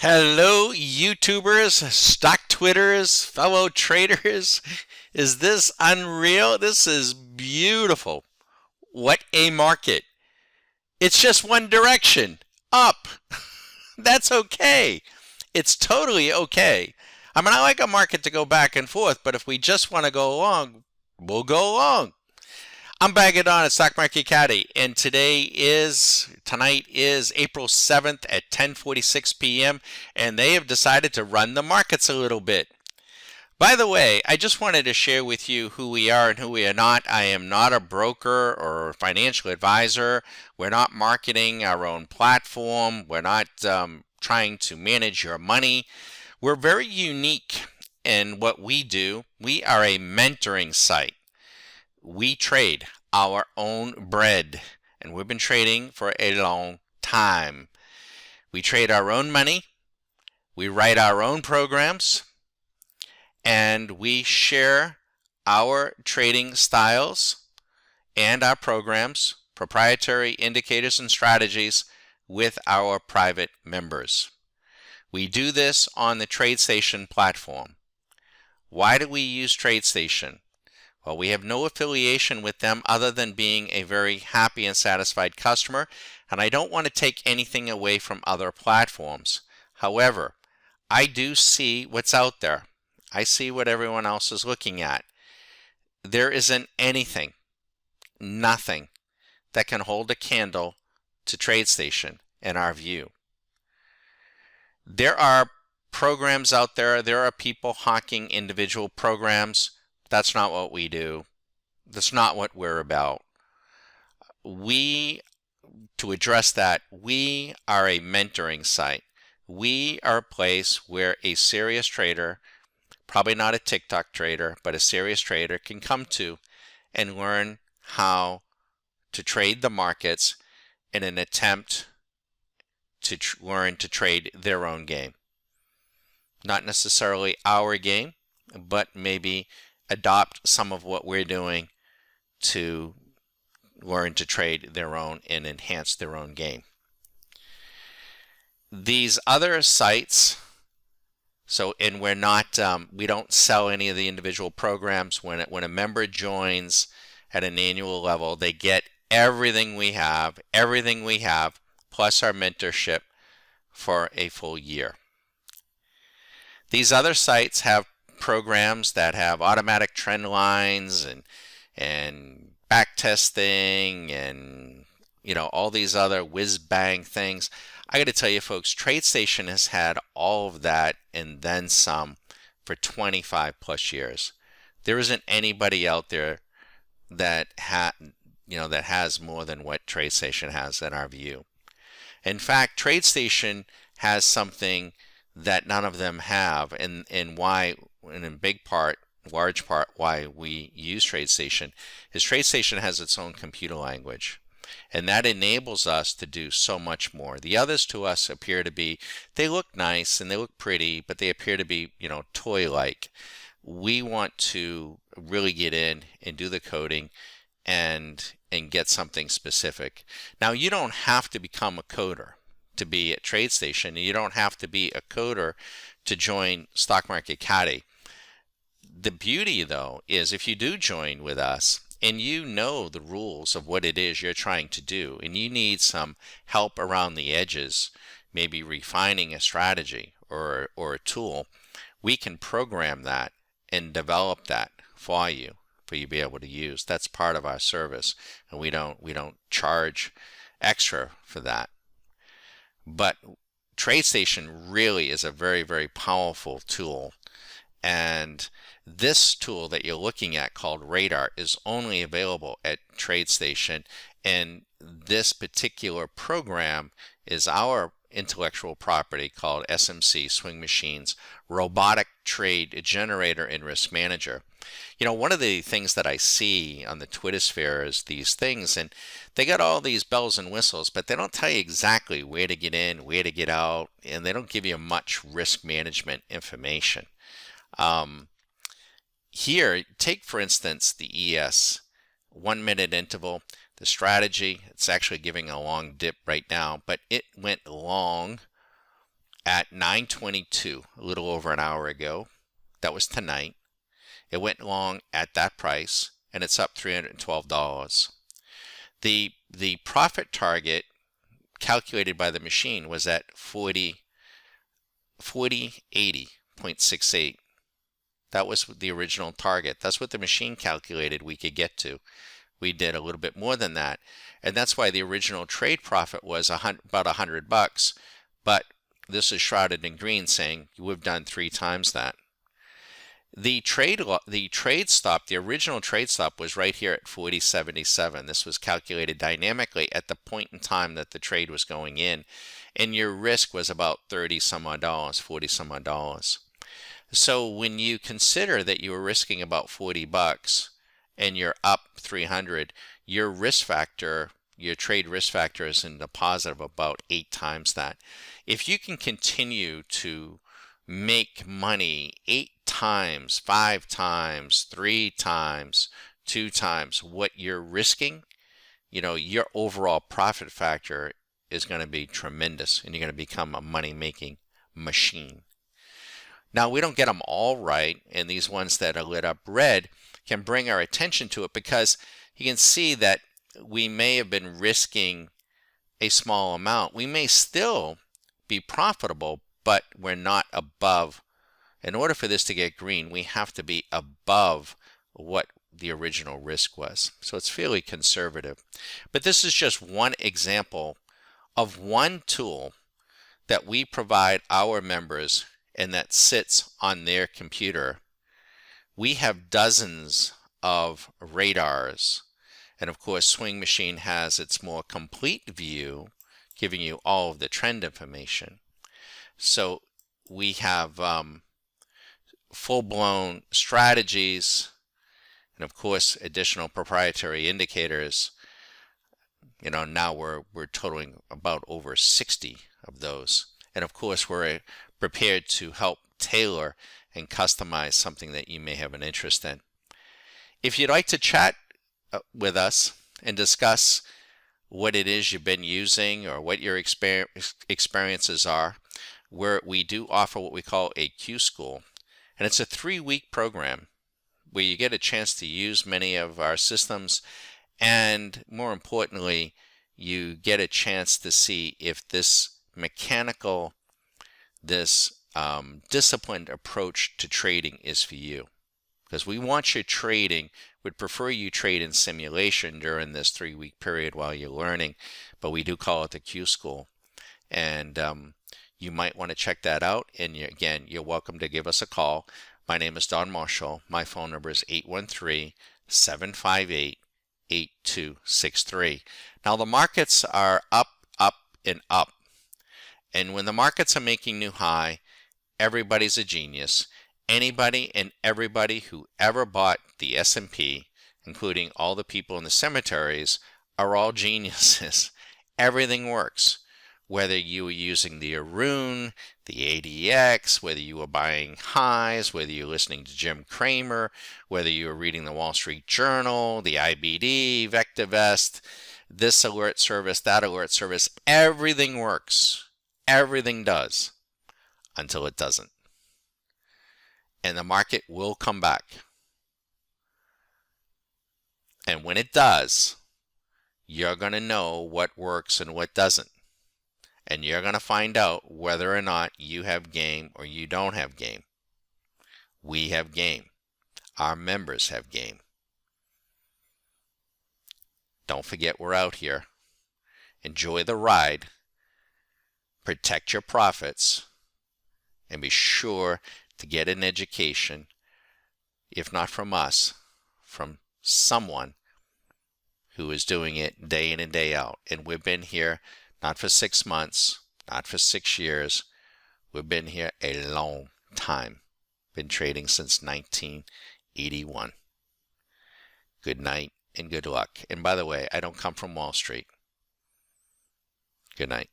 Hello, YouTubers, stock Twitters, fellow traders. Is this unreal? This is beautiful. What a market. It's just one direction, up. That's okay. It's totally okay. I mean, I like a market to go back and forth, but if we just want to go along, we'll go along. I'm bagging on at Stock Market Caddy, and tonight is April 7th at 10:46 p.m., and they have decided to run the markets a little bit. By the way, I just wanted to share with you who we are and who we are not. I am not a broker or financial advisor. We're not marketing our own platform. We're not trying to manage your money. We're very unique in what we do. We are a mentoring site. We trade our own bread, and we've been trading for a long time. We trade our own money, we write our own programs, and we share our trading styles and our programs, proprietary indicators and strategies with our private members. We do this on the TradeStation platform. Why do we use TradeStation? Well, we have no affiliation with them other than being a very happy and satisfied customer, and I don't want to take anything away from other platforms. However, I do see what's out there. I see what everyone else is looking at. There isn't anything, nothing, that can hold a candle to TradeStation in our view. There are programs out there. There are people hawking individual programs. That's not what we do. That's not what we're about. To address that, we are a mentoring site. We are a place where a serious trader, probably not a TikTok trader, but a serious trader can come to and learn how to trade the markets in an attempt to learn to trade their own game. Not necessarily our game, but maybe adopt some of what we're doing to learn to trade their own and enhance their own game. These other sites, and we're not, we don't sell any of the individual programs. When a member joins at an annual level, they get everything we have, plus our mentorship for a full year. These other sites have programs that have automatic trend lines and back testing and all these other whiz bang things. I got to tell you folks, TradeStation has had all of that and then some for 25 plus years. There isn't anybody out there that has more than what TradeStation has in our view. In fact, TradeStation has something that none of them have, and in large part, why we use TradeStation is TradeStation has its own computer language, and that enables us to do so much more. The others to us appear to be, they look nice and they look pretty, but they appear to be, toy-like. We want to really get in and do the coding and get something specific. Now, you don't have to become a coder to be at TradeStation, and you don't have to be a coder to join Stock Market Caddy. The beauty, though, is if you do join with us and you know the rules of what it is you're trying to do, and you need some help around the edges, maybe refining a strategy or a tool, we can program that and develop that for you to be able to use. That's part of our service, and we don't charge extra for that. But TradeStation really is a very, very powerful tool, and this tool that you're looking at called Radar is only available at TradeStation, and this particular program is our intellectual property called SMC Swing Machines Robotic Trade Generator and Risk Manager. One of the things that I see on the Twitter sphere is these things, and they got all these bells and whistles, but they don't tell you exactly where to get in, where to get out, and they don't give you much risk management information. Here, take for instance the ES 1 minute interval. The strategy, it's actually giving a long dip right now, but it went long at 9:22, a little over an hour ago. That was tonight. It went long at that price, and it's up $312. The profit target calculated by the machine was at 4080.68. That was the original target. That's what the machine calculated we could get to. We did a little bit more than that, and that's why the original trade profit was about $100. But this is shrouded in green, saying we've done 3 times that. The trade stop, the original trade stop, was right here at 40.77. This was calculated dynamically at the point in time that the trade was going in, and your risk was about 30 some odd dollars, 40 some odd dollars. So when you consider that you were risking about $40 and you're up 300, your risk factor, your trade risk factor, is in the positive about 8 times that. If you can continue to make money 8 times, 5 times, 3 times, 2 times what you're risking, your overall profit factor is going to be tremendous, and you're going to become a money-making machine. Now, we don't get them all right, and these ones that are lit up red can bring our attention to it, because you can see that we may have been risking a small amount. We may still be profitable, but we're not above. In order for this to get green, we have to be above what the original risk was. So it's fairly conservative. But this is just one example of one tool that we provide our members and that sits on their computer. We have dozens of radars, and of course Swing Machine has its more complete view, giving you all of the trend information. So we have full-blown strategies, and of course additional proprietary indicators. Now we're totaling about over 60 of those, and of course we're prepared to help tailor and customize something that you may have an interest in. If you'd like to chat with us and discuss what it is you've been using or what your experiences are, we do offer what we call a Q School, and it's a 3-week program where you get a chance to use many of our systems, and more importantly, you get a chance to see if this mechanical, this disciplined approach to trading is for you. Because we want you trading, would prefer you trade in simulation during this 3-week period while you're learning, but we do call it the Q School. And you might want to check that out. And again, you're welcome to give us a call. My name is Don Marshall. My phone number is 813-758-8263. Now the markets are up, up, and up. And when the markets are making new high, everybody's a genius. Anybody and everybody who ever bought the S&P, including all the people in the cemeteries, are all geniuses. Everything works. Whether you were using the Arun, the ADX, whether you were buying highs, whether you're listening to Jim Cramer, whether you were reading the Wall Street Journal, the IBD, VectorVest, this alert service, that alert service, everything works. Everything does until it doesn't. And the market will come back. And when it does, you're going to know what works and what doesn't. And you're going to find out whether or not you have game or you don't have game. We have game. Our members have game. Don't forget we're out here. Enjoy the ride. Protect your profits. And be sure to get an education, if not from us, from someone who is doing it day in and day out. And we've been here not for 6 months, not for 6 years. We've been here a long time. Been trading since 1981. Good night and good luck. And by the way, I don't come from Wall Street. Good night.